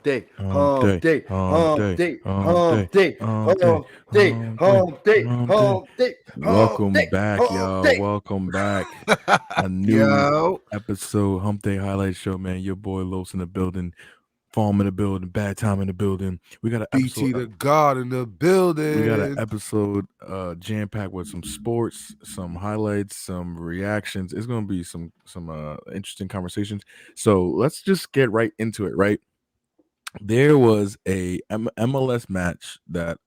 Humpday, Humpday, Humpday, Humpday, Humpday, Humpday, Humpday, Humpday, Humpday, Humpday, Humpday, Humpday. Humpday, Welcome Humpday, back, y'all. Humpday. Welcome back. A new Yo, episode, Humpday Highlight Show, man. Your boy Los in the building, Pharm in the building, Badtime in the building. We got an BT episode. the God in the We got an building. episode jam packed with some sports, some highlights, some reactions. It's gonna be some interesting conversations. So let's just get right into it. Right, there was a MLS match that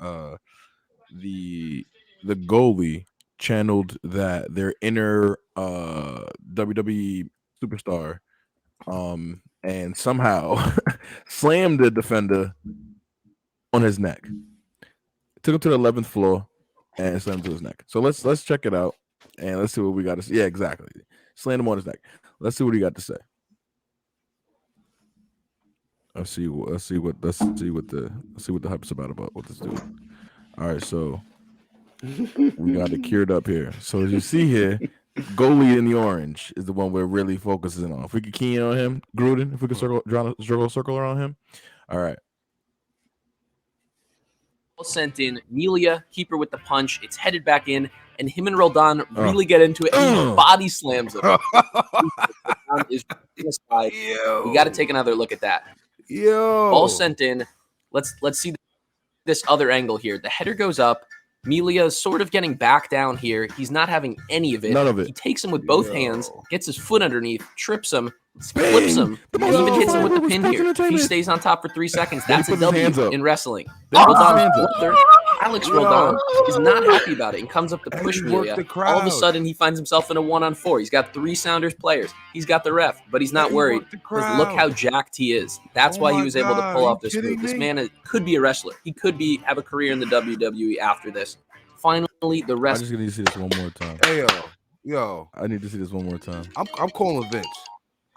the goalie channeled that their inner WWE superstar and somehow slammed the defender on his neck. Took him to the 11th floor and slammed to his neck. So let's check it out and let's see what we got to say. Yeah, exactly. Slammed him on his neck. Let's see what he got to say. Let's see what the hype's about with this dude. All right, so we got it cured up here. So as you see here, goalie in the orange is the one we're really focusing on. If we could key in on him, Gruden, if we could draw a circle around him. All right. Sent in Melia, keeper with the punch. It's headed back in, and him and Roldan really get into it. And he body slams him. Is we got to take another look at that. Ball sent in. Let's see this other angle here. The header goes up. Melia's sort of getting back down here. He's not having any of it. None of it. He takes him with both hands, gets his foot underneath, trips him, flips him, and even hits him with the pin here. If he stays on top for 3 seconds, that's a W in wrestling. Roldan's brother, Alex Roldan, is not happy about it and comes up to push Melia. All of a sudden, he finds himself in a 1-on-4. He's got 3 Sounders players. He's got the ref, but he's not worried because look how jacked he is. That's why he was able to pull off this move. This man could be a wrestler. He could have a career in the WWE after this. Finally, the rest. I just need to see this one more time. Hey yo, I need to see this one more time. I'm calling Vince.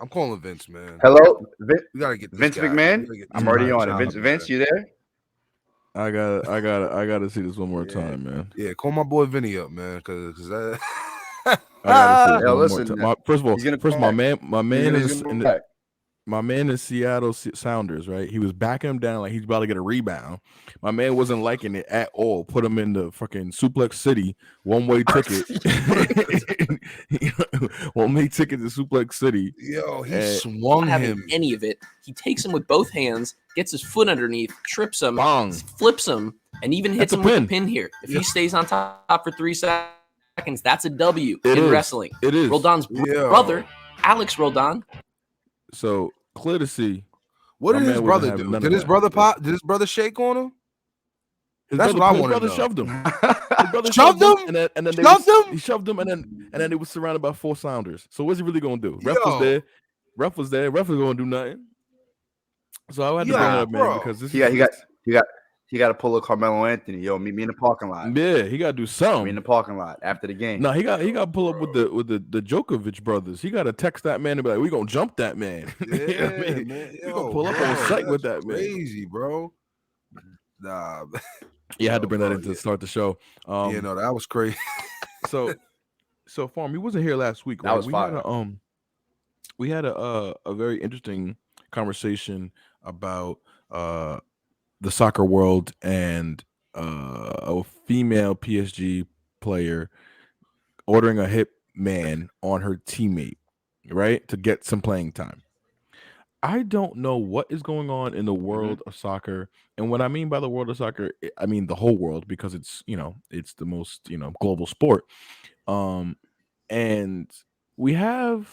I'm calling Vince, man. Hello, We gotta get this Vince guy. McMahon. We gotta get I'm this already guy on it. job, Vince, man. you there? I gotta see this one more time, man. Yeah, call my boy Vinny up, man, because that. I gotta see this Yo, one listen, more time. First of all, he's gonna my man He's is gonna be back. my man is Seattle Sounders, right? He was backing him down like he's about to get a rebound. My man wasn't liking it at all. Put him in the fucking Suplex City, one-way ticket. One-way ticket to Suplex City. Yo, he swung not having him. any of it. He takes him with both hands, gets his foot underneath, trips him, Bong. flips him, and even hits That's a him with pin. the pin here. If he stays on top for 3 seconds, that's a W It in is. wrestling. It is. Roldan's brother, Alex Roldan. So clear to see. What My did his man brother wouldn't have do? none Did of his that. brother pop? Did his brother shake on him? His That's brother, what I his wanna brother know. shoved him. His brother Shoved him? and then they Shoved him? He shoved him, and then they was surrounded by 4 Sounders. So what's he really gonna do? Ref Yo. was there. Ref was gonna do nothing. So I had to bring it up, man, bro. because this He got to pull a Carmelo Anthony. Yo, meet me in the parking lot. yeah, he gotta do Meet me in something. the parking lot after the game. No, he got to pull up with the Djokovic brothers. He got to text that man and be like, "We gonna jump that man." You know what I Yeah, mean? man. We gonna pull up on site with that man. Crazy, bro. Nah. Yeah, I had to bring that bro, in to start the show. yeah, no, that was crazy. So Pharm, he wasn't here last week. That Right? was fire. We had a very interesting conversation about the soccer world and a female PSG player ordering a hit man on her teammate, right, to get some playing time. I don't know what is going on in the world of soccer. And what I mean by the world of soccer, I mean the whole world, because it's the most global sport. And we have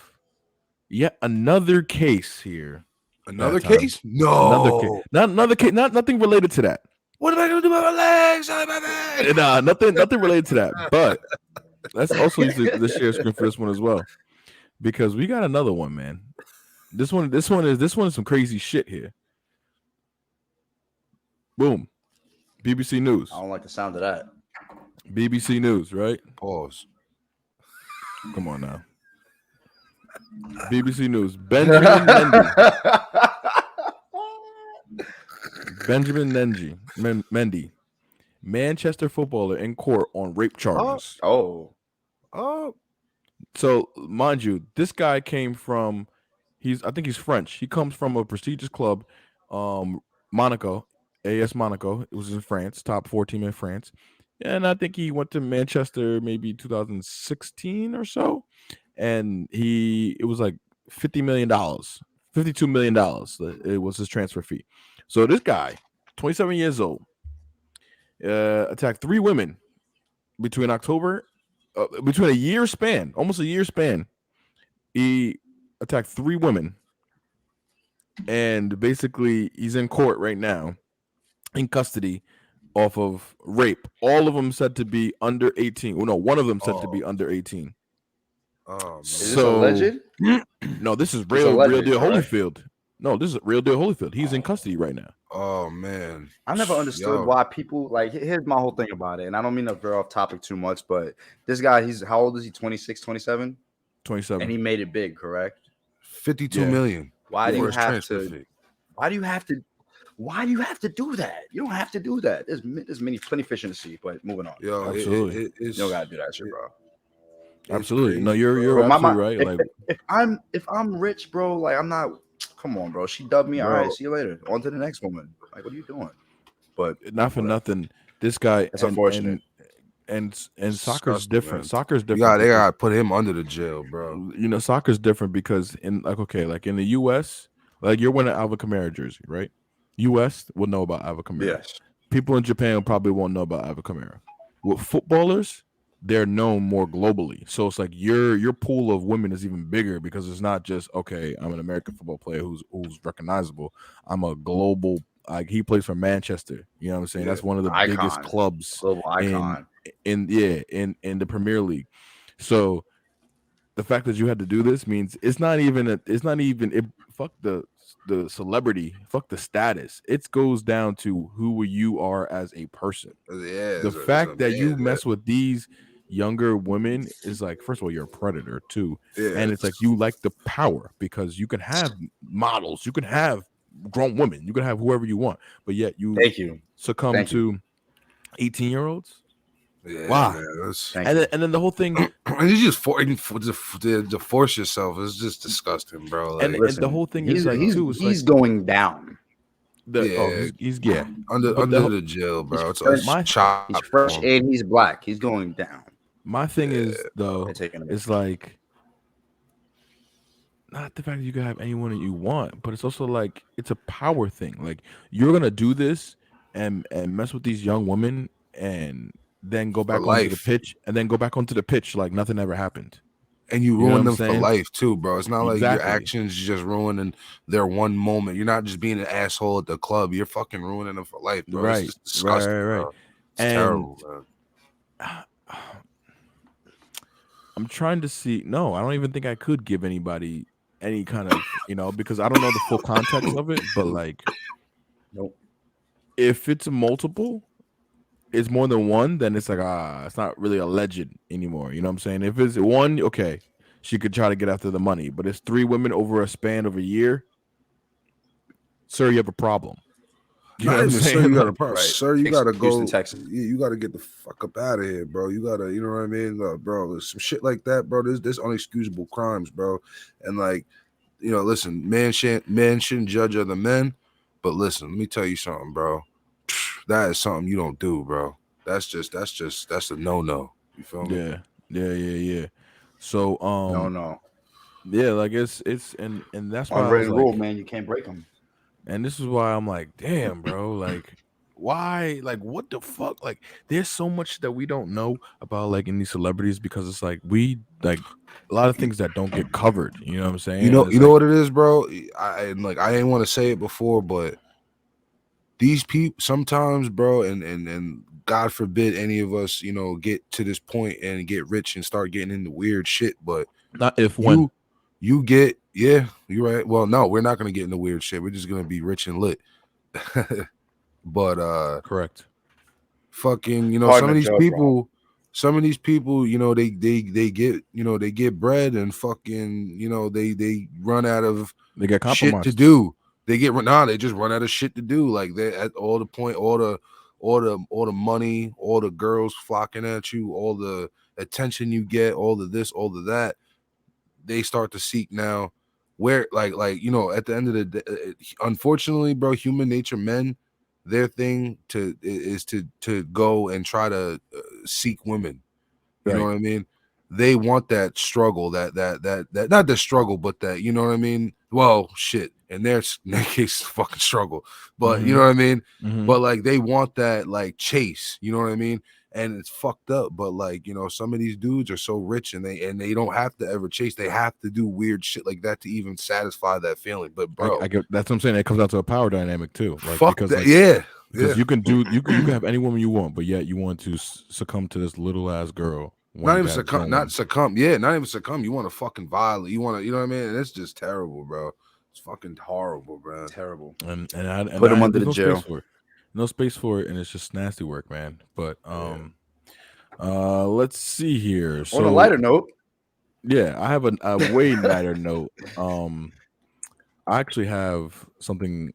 yet another case here. Another Badtime. case? No. Another case. Not another case. Nothing related to that. What am I gonna do with my legs? My leg? Nah, nothing related to that. But let's also use the share screen for this one as well, because we got another one, man. This one is some crazy shit here. Boom. BBC News. I don't like the sound of that. BBC News, right? Pause. Come on now. BBC News. Benjamin Mendy. Benjamin Mendy. Manchester footballer in court on rape charges. Oh, So, mind you, this guy came from I think he's French. He comes from a prestigious club Monaco, AS Monaco. It was in France, top 4 team in France. And I think he went to Manchester maybe 2016 or so. And it was like $50 million, $52 million. It was his transfer fee. So this guy, 27 years old, attacked 3 women between between a year span, almost a year span. He attacked 3 women. And basically, he's in court right now, in custody, off of rape. All of them said to be under 18. Well, no, one of them said to be under 18. Oh, man. Is this alleged? No, this is It's real alleged, deal correct? Holyfield. No, this is real deal Holyfield. He's in custody right now. Oh man, I never understood why people like. Here's my whole thing about it, and I don't mean to veer off topic too much, but this guy, he's how old is he? 26, 27? 27. And he made it big, correct? 52 million. Why do you for his have transfer to? fee. Why do you have to? Why do you have to do that? You don't have to do that. There's plenty fish in the sea. But moving on. Yo, Absolutely. You don't gotta do that shit, bro. Absolutely. crazy, No, you're Bro, absolutely right. Like, if I'm rich, bro, like I'm not. Come on, bro. She dubbed me. All Bro. right, see you later. On to the next woman. Like, what are you doing? But not for whatever. nothing. This guy, That's unfortunate. And soccer's Disgusting, different. man. Soccer's They different. gotta put him under the jail, bro. You know, soccer's different because in the US, like you're wearing an Alvin Kamara jersey, right? US will know about Alvin Kamara. Yes. People in Japan probably won't know about Alvin Kamara. With footballers, they're known more globally. So it's like your pool of women is even bigger because it's not just okay, I'm an American football player who's recognizable. I'm a global, like he plays for Manchester. You know what I'm saying? Yeah. That's one of the Icon. biggest clubs Global icon. in the Premier League. So the fact that you had to do this means it's not even fuck the celebrity, fuck the status. It goes down to who you are as a person. Yeah. The fact that you mess with these younger women is like, first of all, you're a predator too. And it's like you like the power because you can have models, you can have grown women, you can have whoever you want, but yet you succumb to 18-year-olds. Yeah, why? Man, and then the whole thing, and you just to force yourself. It's just disgusting, bro. Like, and the whole thing is like he's going down. He's under the jail, bro. He's fresh and he's black. He's going down. My thing is though, it's like not the fact that you can have anyone that you want, but it's also like it's a power thing. Like you're gonna do this and mess with these young women and then go back onto the pitch and then go back onto the pitch like nothing ever happened. And you ruin them for life too, bro. It's not like your actions just ruining their one moment. You're not just being an asshole at the club. You're fucking ruining them for life, bro. Right, it's disgusting, right. Bro. It's terrible, man. I'm trying to see. No, I don't even think I could give anybody any kind of, because I don't know the full context of it. But like, nope. If it's multiple, it's more than one, then it's like it's not really alleged anymore. You know what I'm saying? If it's one, okay, she could try to get after the money. But it's 3 women over a span of a year, sir, you have a problem. You know what I'm saying? Sir, you got a problem. Right. Sir, you gotta go. Houston, Texas. You gotta get the fuck up out of here, bro. You gotta, you know what I mean, bro. There's some shit like that, bro. There's unexcusable crimes, bro. And like, listen, man shouldn't judge other men. But listen, let me tell you something, bro. That is something you don't do, bro. That's a no. You feel me? Yeah. So no. Yeah, like it's and that's why unwritten rule, man. You can't break them. And this is why I'm like, damn, bro, like why, like what the fuck? Like there's so much that we don't know about like in these celebrities because it's like we like a lot of things that don't get covered. You know what I'm saying? You know what it is, bro? I didn't want to say it before, but these people sometimes, bro, and God forbid any of us, get to this point and get rich and start getting into weird shit. But not if when you get, yeah, you're right. Well, no, we're not gonna get into weird shit. We're just gonna be rich and lit. But correct. Fucking, some of these people, they get bread and fucking, they run out of shit to do. They just run out of shit to do. Like they at all the money, all the girls flocking at you, all the attention you get, all the this, all the that. They start to seek now where like at the end of the day, unfortunately, bro, human nature, men, their thing is to go and try to seek women. You know what I mean? They want that struggle, that not the struggle, but that, you know what I mean? Well, shit, in their case, fucking struggle, but you know what I mean? But like they want that like chase, you know what I mean? And it's fucked up, but like, some of these dudes are so rich and they don't have to ever chase. They have to do weird shit like that to even satisfy that feeling. But bro, I get that's what I'm saying. It comes down to a power dynamic too. Like fuck because that, because you can have any woman you want, but yet you want to succumb to this little ass girl. Not even succumb. Not even succumb. You want to fucking violate. You want to, you know what I mean? And it's just terrible, bro. It's fucking horrible, bro. Terrible. And put him under the jail. No space for it, and it's just nasty work, man. But let's see here. So on a lighter note, I have a way lighter note. I actually have something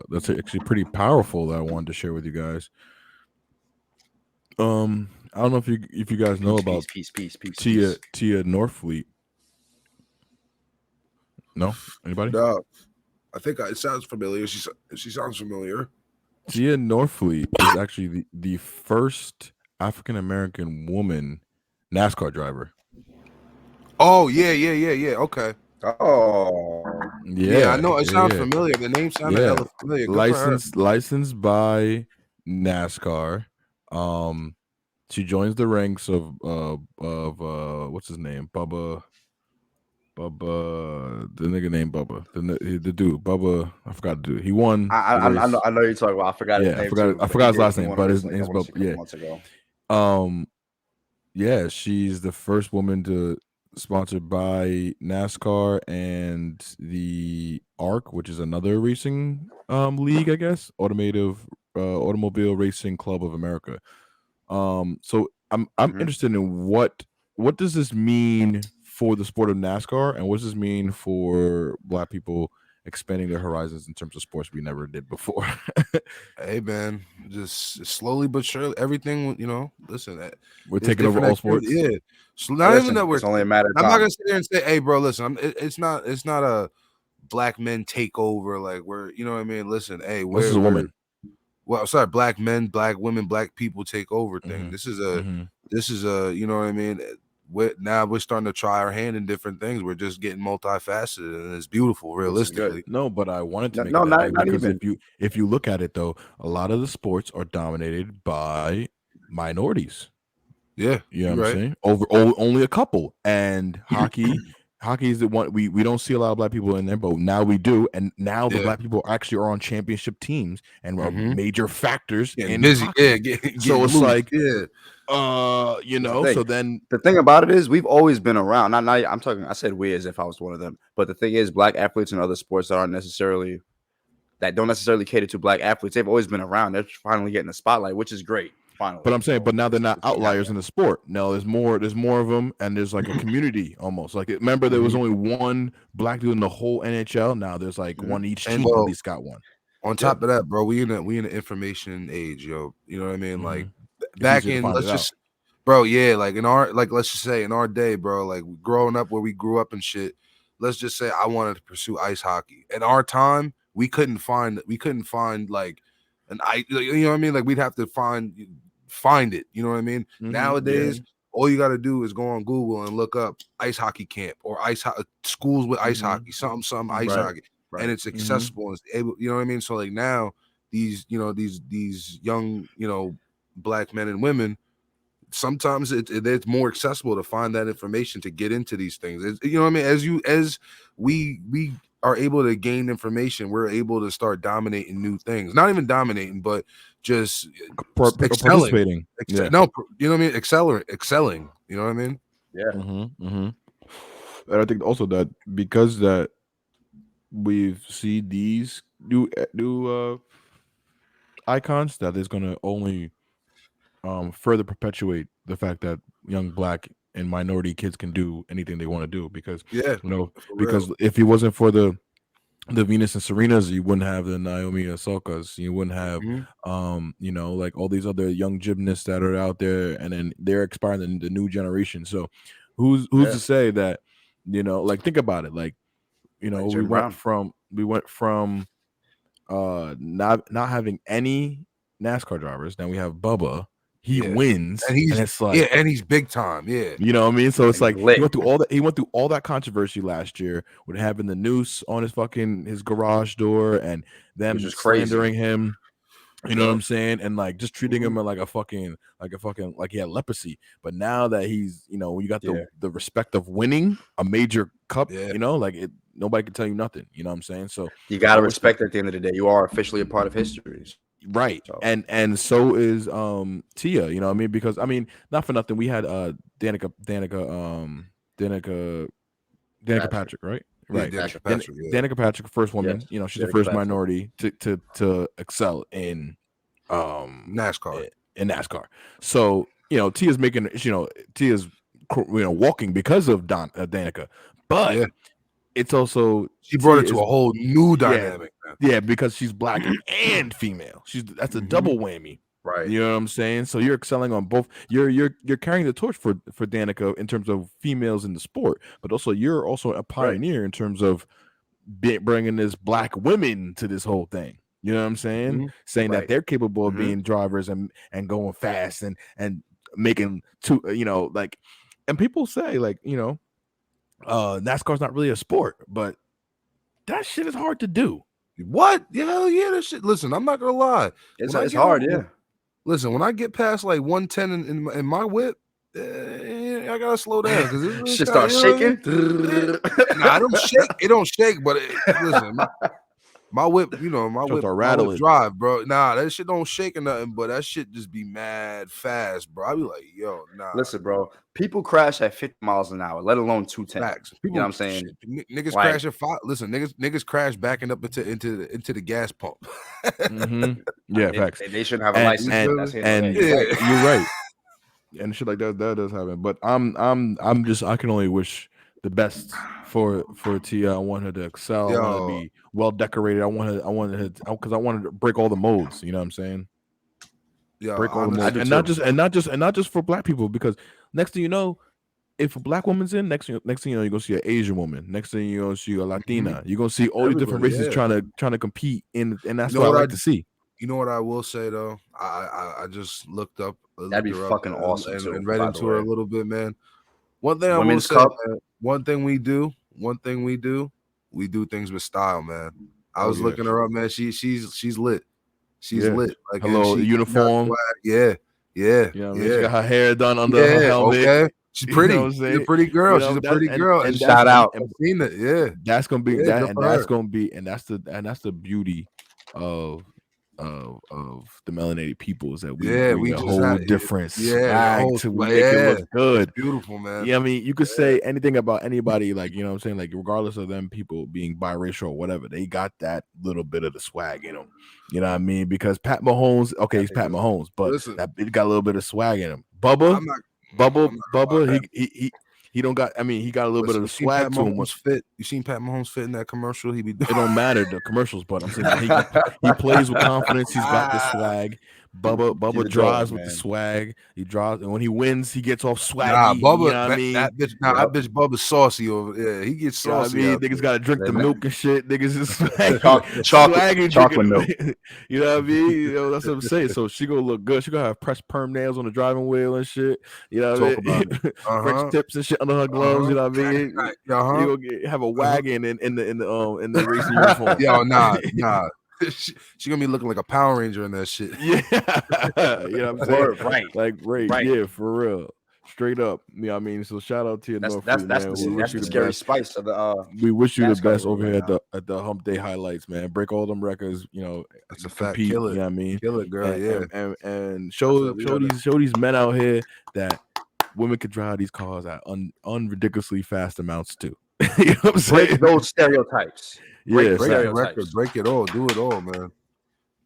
that's actually pretty powerful that I wanted to share with you guys. I don't know if you guys know about peace. Tia Norfleet. No, anybody? No, I think it sounds familiar. She sounds familiar. Tia Norfleet is actually the first African American woman NASCAR driver. Oh yeah. Okay. Oh yeah. I know it sounds familiar. The name sounded hella familiar. Licensed by NASCAR. She joins the ranks of what's his name? Bubba, the nigga named Bubba, the dude, Bubba. I forgot the dude. He won. I know you're talking about. I forgot his name. I forgot his last name, but his name's Bubba. Yeah. Months ago. Yeah, she's the first woman to sponsored by NASCAR and the ARC, which is another racing league, I guess, Automobile Racing Club of America. So I'm interested in what does this mean for the sport of NASCAR, and what does this mean for Black people expanding their horizons in terms of sports we never did before? Hey man, just slowly but surely, everything. Listen, we're taking over all sports. Yeah, so not even that we're. It's only a matter of I'm time. not gonna sit there and say, "Hey, bro, listen, it's not a black men takeover." Like you know what I mean? Listen, hey, this is a woman. Well, sorry, black men, black women, black people take over thing. This is a, you know what I mean? Now we're starting to try our hand in different things. We're just getting multifaceted, and it's beautiful, realistically. No, but I wanted to make it that because if you look at it though, a lot of the sports are dominated by minorities. Yeah, you know what I'm saying? Only a couple, and hockey is the one we don't see a lot of Black people in there, but now we do, and now the Black people actually are on championship teams and are major factors in busy. Hockey. So it's like, so then the thing about it is we've always been around. Now I'm talking. I said we as if I was one of them, but the thing is, Black athletes in other sports that don't necessarily cater to Black athletes, they've always been around. They're finally getting the spotlight, which is great. Finally. But I'm saying, but now they're not outliers in the sport. No, there's more of them, and there's like a community almost. Like, remember, there was only one Black dude in the whole NHL. Now there's like one each team at least got one. On top of that, bro, we in the information age, yo. You know what I mean? Like back in, let's just, bro, yeah, like let's just say in our day, bro, like growing up where we grew up and shit. Let's just say I wanted to pursue ice hockey. At our time, we couldn't find like an ice. You know what I mean? Like we'd have to find it. You know what I mean? Nowadays, all you got to do is go on Google and look up ice hockey camp or schools with ice hockey, something ice hockey, and it's accessible and it's able. You know what I mean? So like now, these young Black men and women, sometimes it's more accessible to find that information to get into these things. You know what I mean? As we are able to gain information, we're able to start dominating new things. Not even dominating, but just participating. No, you know what I mean? Excelling. You know what I mean? Yeah. And I think also that because that we see these new icons, that is going to only further perpetuate the fact that young Black and minority kids can do anything they want to do, because because if it wasn't for the Venus and Serenas, you wouldn't have the Naomi Osaka's, you wouldn't have like all these other young gymnasts that are out there, and then they're inspiring the new generation. So who's to say that, like, think about it, like, You know, Like we Jim went Brown. from not having any NASCAR drivers. Now we have Bubba. He Yeah. wins, And he's it's like, and he's big time. Yeah. you know what I mean? So it's And like he's lit. he went through all that controversy last year with having the noose on his garage door and them Which is crazy. slandering him. You know Yeah. what I'm saying? And like just treating him like like he had leprosy. But now that he's, you know, you got the respect of winning a major cup, you know, like nobody can tell you nothing. You know what I'm saying? So you gotta respect at the end of the day. You are officially a part of history. Right. So. And so is Tia, you know what I mean? Because I mean, not for nothing, we had Danica Patrick, right? Right. Danica Patrick, Danica Patrick, first woman, Yes. you know, she's Danica the first Patrick. minority to excel in NASCAR. In NASCAR. So, you know, Tia's walking because of Danica. But it's also she brought it to a whole new dynamic. Yeah, because she's black and female. That's a double whammy. Right. You know what I'm saying? So you're excelling on both. You're carrying the torch for Danica in terms of females in the sport, but also you're also a pioneer in terms of bringing this black women to this whole thing. You know what I'm saying? Saying that they're capable of being drivers and going fast and making you know, like, and people say like, you know, NASCAR's not really a sport, but that shit is hard to do. What? Hell yeah, that shit. Listen, I'm not gonna lie. It's hard, yeah. Listen, when I get past like 110 in my whip, I gotta slow down because this shit starts shaking. Nah, it don't shake, but listen, my whip, you know, my whip drive, bro. Nah, that shit don't shake or nothing, but that shit just be mad fast, bro. I be like, yo, nah. Listen, bro, people crash at 50 miles an hour, let alone 210. Facts. You know what I'm saying? Niggas crash at 5. Listen, niggas crash backing up into the gas pump. Yeah, facts. They shouldn't have a license. And you're right. And shit like that does happen. But I can only wish the best for Tia. I want her to excel. I want her to be well decorated. I wanted her because I wanted to break all the molds. You know what I'm saying? Yeah, break all the molds, and not just for black people. Because next thing you know, if a black woman's in, next thing you know, you're gonna see an Asian woman. Next thing you're gonna see a Latina. You're gonna see all these different races trying to compete in, and that's what I like to see. You know what I will say though? I just looked up. That'd be fucking awesome and read into her a little bit, man. One thing Women's I will say, Cup. man, one thing we do, we do things with style, man. I was looking her up, man. She's lit. She's lit. Like hello, uniform. Yeah. You know, she got her hair done under her helmet. Okay. She's pretty. You know she's a pretty girl. She's a pretty girl. And shout out. I've seen it. Yeah. That's gonna be that, and that's gonna be, and that's the beauty of the melanated people is that we bring a whole different swag to make it look good. It's beautiful, man. Yeah, I mean, you could say anything about anybody, like, you know what I'm saying, like, regardless of them people being biracial or whatever, they got that little bit of the swag in them. You know what I mean? Because Pat Mahomes, he's Pat Mahomes, but it got a little bit of swag in him. Bubba, he don't got. I mean, he got a little bit of the swag to him. You seen Pat Mahomes fit in that commercial? He be. It don't matter the commercials, but I'm saying he plays with confidence. He's got the swag. Bubba drives with the swag. He drives, and when he wins, he gets all swaggy. Nah, Bubba, you know what I mean? that bitch Bubba's saucy over. Yeah, he gets saucy. You know what I mean? Niggas gotta drink the milk and shit. Niggas is chocolate milk. You know what I mean? You know, that's what I'm saying. So she gonna look good. She gonna have pressed perm nails on the driving wheel and shit. You know what I mean? French tips and shit under her gloves. You know what I mean? You gonna have a wagon in the racing uniform. Yo, nah. She gonna be looking like a Power Ranger in that shit. Yeah, you know what I'm saying? Right. Yeah, for real, straight up. You know what I mean? So shout out to you. That's the scary spice of the. We wish you the best over here at the Humpday highlights, man. Break all them records. You know, that's a fact. Kill it. You know what I mean? Kill it, girl. And show these men out here that women could drive these cars at unridiculously fast amounts too. You know what I'm saying? Break those stereotypes. Break the record, break it all, do it all, man.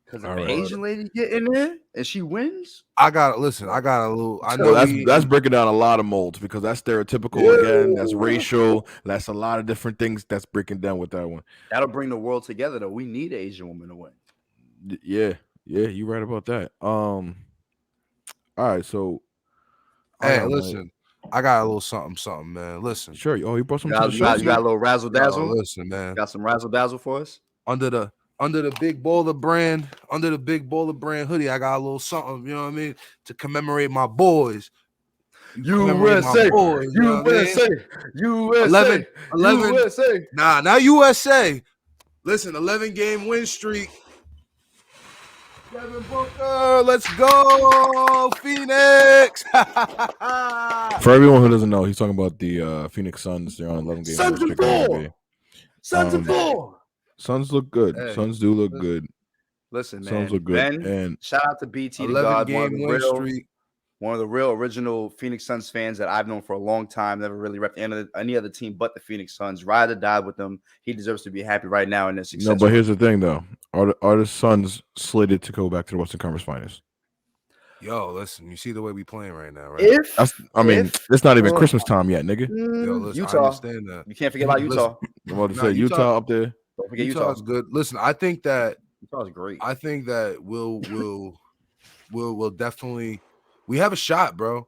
Because if an Asian lady get in there and she wins, I got a little. I know that's breaking down a lot of molds because that's stereotypical again. That's racial. That's a lot of different things that's breaking down with that one. That'll bring the world together, though. We need an Asian woman to win. Yeah, you're right about that. All right, so hey, listen. I got a little something, man. Listen. Sure. Oh, he brought some You to got, the you show. got, you got a little razzle dazzle. Listen, man. Got some razzle dazzle for us. Under the big baller brand hoodie, I got a little something, you know what I mean, to commemorate my boys. USA, boys, you know USA, USA, 11, USA. Nah, not USA. Listen, 11-game win streak. Devin Booker, let's go, Phoenix. For everyone who doesn't know, he's talking about the Phoenix Suns. They're on 11-game Suns win and streak. four. Suns and four. Suns look good. Hey, Suns do look good. Listen, man. Suns look good. Ben, And shout out to BT, the 11-game win streak. One of the real original Phoenix Suns fans that I've known for a long time. Never really repped any other team but the Phoenix Suns. Ride or die with them. He deserves to be happy right now in their success. No, but here's the thing, though. Are the Suns slated to go back to the Western Conference Finals? Yo, listen, you see the way we playing right now, right? It's not even Christmas time yet, nigga. Yo, listen, Utah. I understand that. You can't forget about Utah. I'm about to say Utah up there. Don't forget Utah's good. Listen, I think that Utah's great. I think that we'll definitely. We have a shot, bro.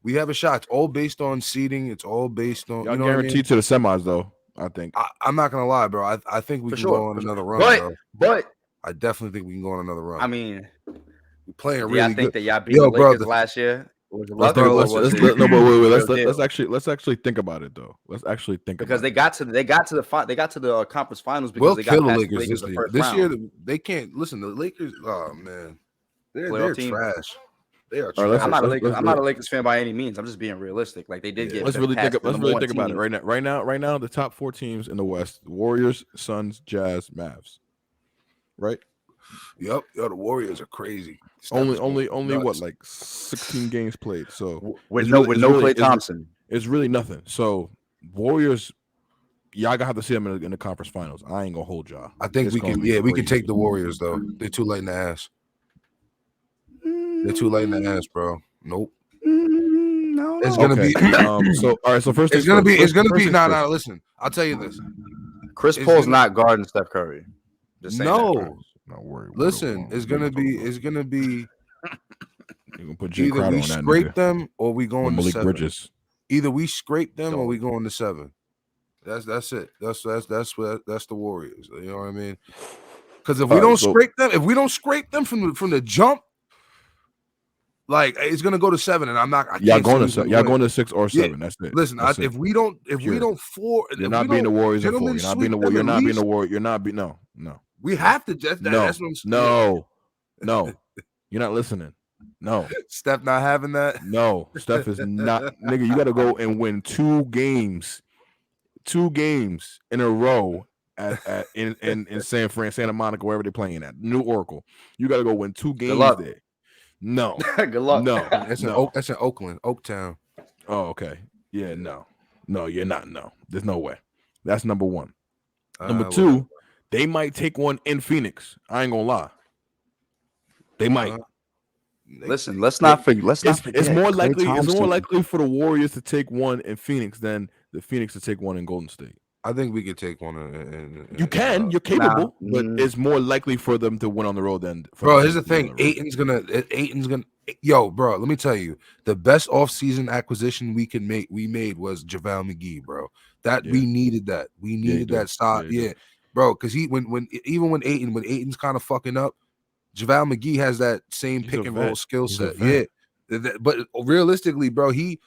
We have a shot. It's all based on seeding. It's all based on. Y'all guaranteed to the semis, though. I think. I'm not gonna lie, bro. I think we can go on another run, bro. But I definitely think we can go on another run. I mean, we're playing really good. I think that y'all beat the Lakers last year. Let's actually think about it though. Let's actually think because about they got to the conference finals because we'll they kill got the Lakers this year. They can't listen. The Lakers, oh man, they're trash. They are trash. I'm not a Lakers fan by any means. I'm just being realistic. Like they did get. Let's really think about it right now. The top 4 teams in the West: Warriors, Suns, Jazz, Mavs. Right. Yep. Yo, the Warriors are crazy. Only what, like 16 games played. So with no Klay Thompson, it's really nothing. So Warriors, y'all gonna have to see them in the conference finals. I ain't gonna hold y'all. I think we can. Yeah, we can take the Warriors though. They're too late in the ass. They're too late in the ass, bro. Nope. No. It's gonna be. So all right. So first, it's gonna be. It's gonna be. No. Listen, I'll tell you this. Chris Paul's not guarding Steph Curry. No. Not worried. Listen, it's gonna be. You're gonna put Jay Either Crowder we on that scrape nigga. them or we go into Malik 7. Bridges. Either we scrape them or we go into 7. That's it. That's the Warriors. You know what I mean? Because if we don't scrape them from the jump, like it's gonna go to 7, and I'm not. Y'all going to 6 or 7. Yeah. That's it. Listen, That's if we don't 4, you're not being the Warriors at 4. You're not being the Warriors. You're not being the Warriors. You're not being no. We have to. That's what I'm saying. No. You're not listening. No. Steph not having that. No, Steph is not. Nigga, you got to go and win 2 games in a row in San Fran, Santa Monica, wherever they're playing at, New Oracle. You got to go win 2 games there. No. Good luck. No. That's in Oakland, Oaktown. Oh, okay. Yeah, no, you're not. No, there's no way. That's number 1. Number 2, they might take one in Phoenix. I ain't gonna lie. They might. Listen, let's not forget. It's more likely for the Warriors to take one in Phoenix than the Phoenix to take one in Golden State. I think we could take one. You're capable, but it's more likely for them to win on the road than. Bro, here's the thing. Ayton's gonna. Yo, bro, let me tell you, the best offseason acquisition we made was JaVale McGee, bro. We needed that. We needed that stop. Yeah, bro, because when Ayton's kind of fucking up, JaVale McGee has that same pick and roll skill set. Yeah, but realistically, bro, he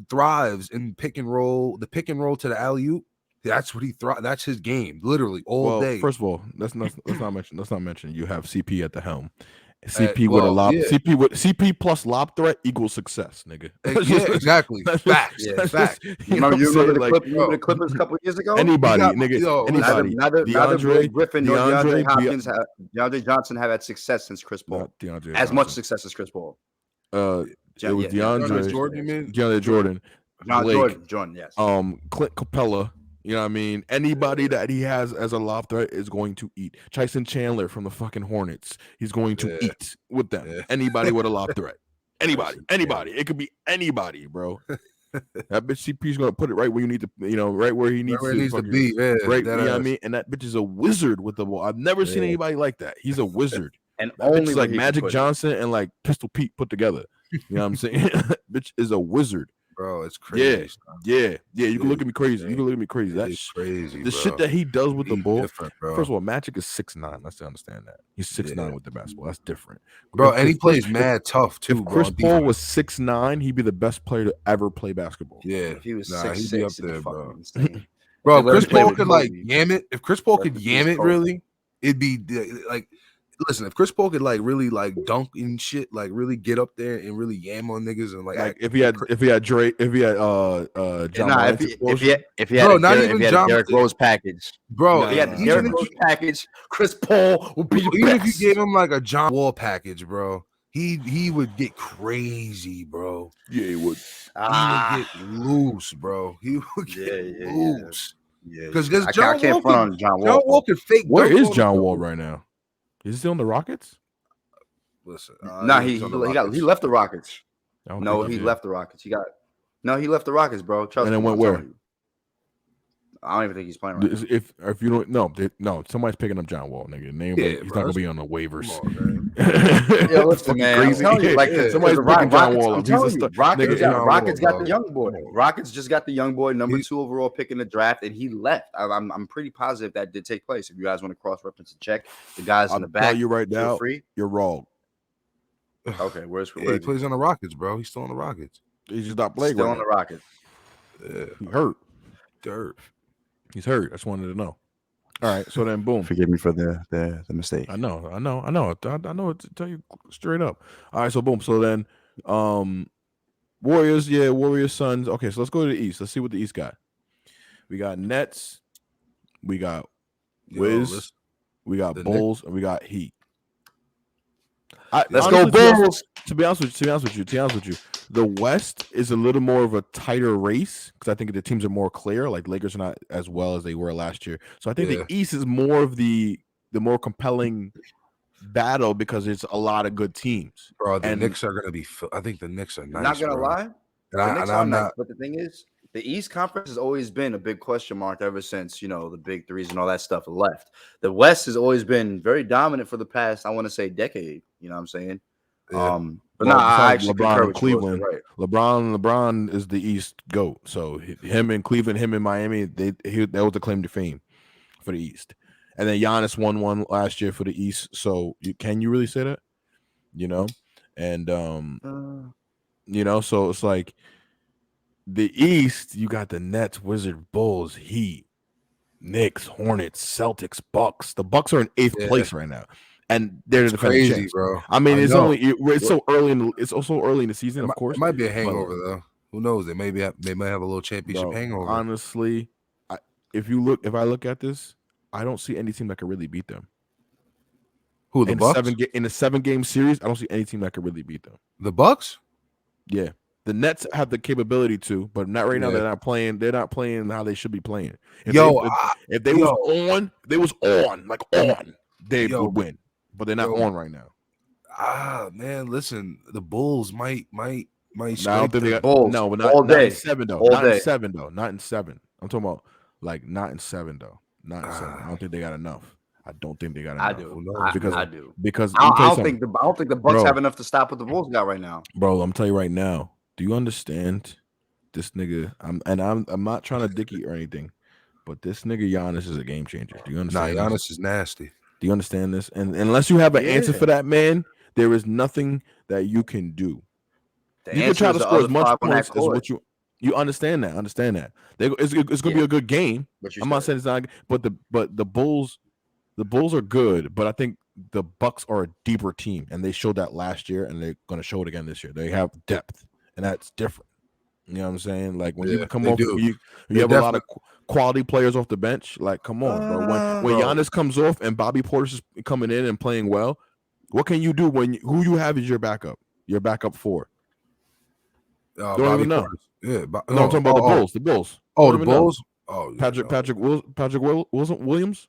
thrives in pick and roll. The pick and roll to the alley-oop. That's what he thrives. That's his game, literally all day. First of all, let's not mention. You have CP at the helm. CP with a lob. Yeah. CP plus lob threat equals success, nigga. Yeah, exactly. Facts. Facts. You remember the Clippers a couple of years ago? Anybody. Neither DeAndre Griffin nor DeAndre Hopkins, DeAndre Johnson have had success since Chris Paul. Much success as Chris Paul. It was DeAndre Jordan. Jordan, yes. Clint Capella. You know what I mean? Anybody that he has as a lob threat is going to eat. Tyson Chandler from the fucking Hornets. He's going to eat with them. Yeah. Anybody with a lob threat. Anybody. It could be anybody, bro. That bitch CP's going to put it right where you need to, right where he needs to be. Yeah, right, you know what I mean? And that bitch is a wizard with the ball. I've never seen anybody like that. He's a wizard. And that only like Magic Johnson and like Pistol Pete put together. You know what I'm saying? Bitch is a wizard. bro. It's crazy. Yeah. You can look at me crazy. You can look at me crazy. That's crazy. The shit that he does with the ball. Bro. First of all, Magic is 6'9". Let's understand that he's 6'9" with the basketball. That's different, bro. And he plays mad tough too. If Chris Paul was 6'9", he'd be the best player to ever play basketball. Yeah, if he was 6'6", he'd be up there, bro. Insane. Bro, if Chris Paul could like yam it, if Chris Paul could yam it, really, it'd be like. Listen, if Chris Paul could like really like dunk and shit, like really get up there and really yam on niggas and like if he had John if he had a Derrick Rose package, bro, if he had the Derrick Rose package, Chris Paul would be even if you gave him like a John Wall package, bro, he would get crazy, bro. Yeah, he would. He would get loose, bro. He would get loose. Yeah, because I can't front on John Wall. John Wall could fake. Where is John Wall right now? Is he still in the Rockets? Listen, he left the Rockets. No, he left the Rockets. He left the Rockets, bro. Trust me. And then went where? I don't even think he's playing right now. If you don't no, somebody's picking up John Wall, nigga. He's not gonna be on the waivers. Yeah, listen, man. Crazy. Somebody's picking John Wall up. Rockets got the young boy. Rockets just got the young boy, number 2 overall pick in the draft, and he left. I'm pretty positive that did take place. If you guys want to cross-reference and check the guys in the back, tell you right now, you're wrong. Okay, where's he plays on the Rockets, bro. He's still on the Rockets. He's just not playing. Still on the Rockets. Yeah, he hurt. He's hurt. I just wanted to know. All right, so then boom. Forgive me for the mistake. I know. I know to tell you straight up. All right, so boom. So then Warriors, Suns. Okay, so let's go to the East. Let's see what the East got. We got Nets, we got Wiz, we got Bulls, and we got Heat. Let's go Bulls. To be honest with you, the West is a little more of a tighter race because I think the teams are more clear. Like Lakers are not as well as they were last year, so I think the East is more of the more compelling battle because it's a lot of good teams. Bro, the Knicks are gonna be. I think the Knicks are nice. Not gonna lie, I'm not. But the thing is, the East Conference has always been a big question mark ever since the big threes and all that stuff left. The West has always been very dominant for the past, I want to say, decade. You know what I'm saying? Yeah. But I actually LeBron and Cleveland. Right. LeBron is the East GOAT. So him in Cleveland, him in Miami, that was the claim to fame for the East. And then Giannis won one last year for the East. So can you really say that? And so it's like the East. You got the Nets, Wizards, Bulls, Heat, Knicks, Hornets, Celtics, Bucks. The Bucks are in 8th place right now. And they're the defending champs, bro. I mean, it's so early. It's also early in the season, of course. It might be a hangover though. Who knows? They might have a little championship hangover. Honestly, if I look at this, I don't see any team that could really beat them. Who, the Bucks? In a 7-game series, I don't see any team that could really beat them. The Bucks? Yeah. The Nets have the capability to, but not right now. They're not playing. They're not playing how they should be playing. If they was on, they would win. But they're not on right now. Man, listen, the Bulls might. I don't think they got Bulls. No, but not in 7 though. Not in 7 though. Not in 7. I'm talking about like not in 7 though. Not in 7. I don't think they got enough. I don't think they got enough. I do. I do. Because I don't think the Bucks have enough to stop what the Bulls got right now. Bro, I'm telling you right now. Do you understand this nigga? I'm not trying to dicky or anything, but this nigga Giannis is a game changer. Do you understand? Nah, Giannis is nasty. Do you understand this? And unless you have an answer for that man, there is nothing that you can do. You can try to score as much points as what you understand that. Understand that. It's going to be a good game. I'm not saying it's not, but the Bulls are good. But I think the Bucks are a deeper team, and they showed that last year, and they're going to show it again this year. They have depth, and that's different. You know what I'm saying? Like when you come off, you have a lot of quality players off the bench. Like, come on, bro. When Giannis comes off and Bobby Portis is coming in and playing well, what can you do when who you have is your backup? Your backup 4. Don't even know. Yeah, I'm talking about the Bulls. The Bulls. Oh, the Bulls. Oh, Patrick Williams.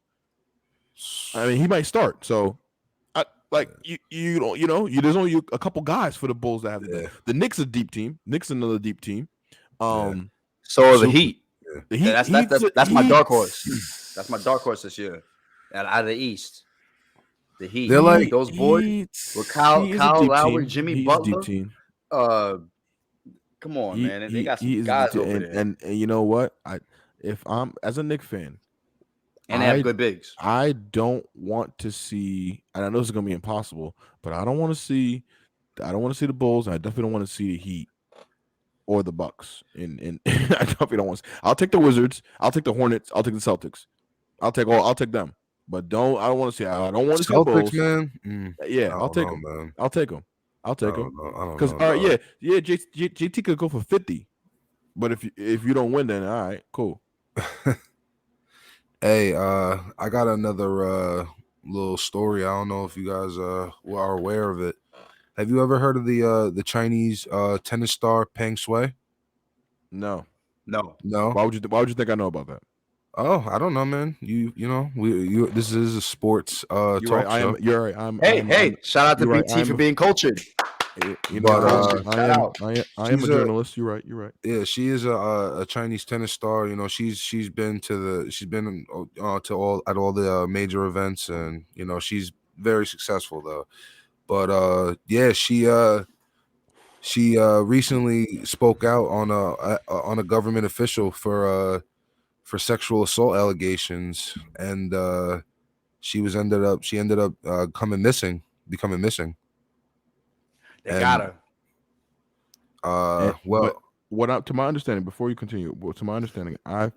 I mean, he might start. So, there's only a couple guys for the Bulls that have the Knicks is a deep team. Knicks another deep team. So are the Heat. The Heat. That's my dark horse. That's my dark horse this year. Out of the East, the Heat. They're like those boys with Kyle Lowry, Jimmy Butler. Come on, man. They got some guys over there. And you know what? If I'm as a Knicks fan, And they have good bigs. I don't want to see, and I know this is gonna be impossible, but I don't want to see the Bulls. And I definitely don't want to see the Heat or the Bucks. I definitely don't want. I'll take the Wizards. I'll take the Hornets. I'll take the Celtics. I'll take them. But I don't want to see. I don't want to see the Bulls, man. Yeah, I'll take them. Man. I'll take them. Because JT could go for 50, but if you don't win, then all right, cool. Hey, I got another little story. I don't know if you guys are aware of it. Have you ever heard of the Chinese tennis star Peng Shuai? No. Why would you think I know about that? Oh, I don't know, man. You know, this is a sports talk show. You're right. Hey, shout out to BT for being cultured. You know, I am a journalist. You're right. Yeah, she is a Chinese tennis star. You know, she's been to all the major events, and you know, she's very successful though. But yeah, she recently spoke out on a government official for sexual assault allegations, and she ended up becoming missing. They got her. To my understanding, before you continue, to my understanding, I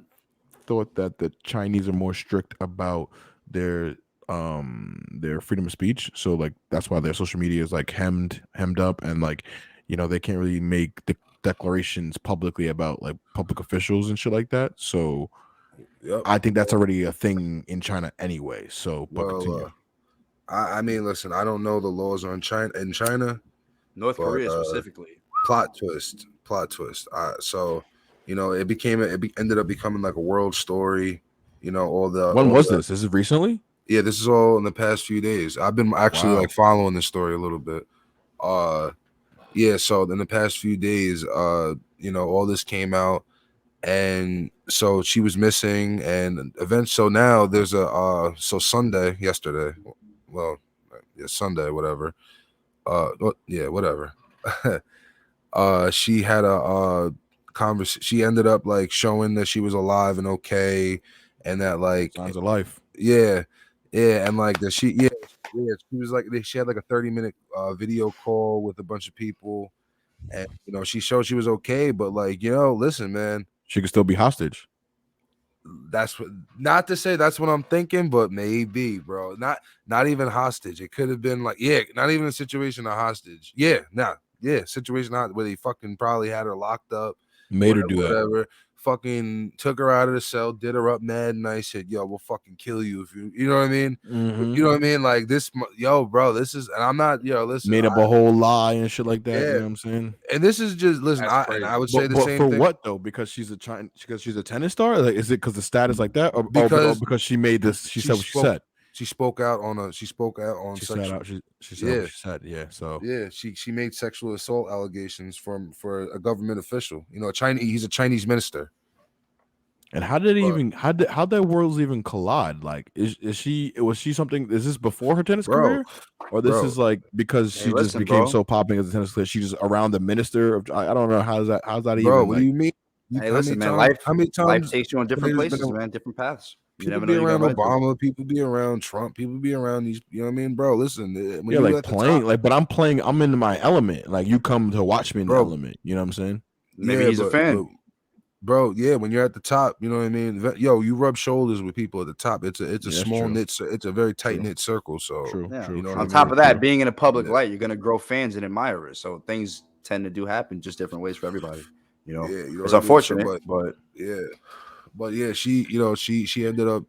thought that the Chinese are more strict about their freedom of speech. So like that's why their social media is like hemmed up, and like, you know, they can't really make the declarations publicly about like public officials and shit like that. So I think that's already a thing in China anyway. So but continue. I mean, listen, I don't know the laws on China. North Korea specifically. Plot twist. So, you know, it ended up becoming like a world story. You know, when was this? This is recently? Yeah, this is all in the past few days. I've been actually like following this story a little bit. Yeah, so in the past few days, you know, all this came out, and so she was missing, and so now there's Sunday, yesterday, Sunday, whatever. Whatever. She had a conversation. She ended up like showing that she was alive and okay, and that like signs of life. Yeah, and like that she was like she had like a 30-minute video call with a bunch of people, and you know she showed she was okay, but like, you know, listen, man, she could still be hostage. That's not to say that's what I'm thinking, but maybe, bro. Not even hostage. It could have been like, not even a situation of hostage. Situation where they fucking probably had her locked up, made her do whatever. Fucking took her out of the cell, did her up mad nice, said, yo, we'll fucking kill you if you know what I mean? Mm-hmm. You know what I mean? Like this, bro, this is, and I'm not, listen. Made up a whole lie and shit like that, you know what I'm saying? And this is just, listen, I would say the same thing. For what though? Because she's a tennis star? Like, is it because the status like that? Or because she made this, she said what she said? She spoke out on she said what she said. Yeah. So she made sexual assault allegations for a government official. You know, he's a Chinese minister. And how did that worlds even collide? Like, was she something? Is this before her tennis career, or this is like because she just became so popular as a tennis player? She just around the minister of. I don't know how's that even. Bro, what do you mean? Hey, listen, man. Life takes you on different places, man. Different paths. People be around Obama, people be around Trump, people be around these, you know what I mean, bro? Listen, when like playing, like, but I'm in my element. Like, you come to watch me in the element, you know what I'm saying? Maybe he's a fan. Bro, when you're at the top, you know what I mean? Yo, you rub shoulders with people at the top. It's a small knit, it's a very tight knit circle. So true. You know on top of that, being in a public light, you're gonna grow fans and admirers. So things tend to happen just different ways for everybody. You know, it's unfortunate, but she ended up,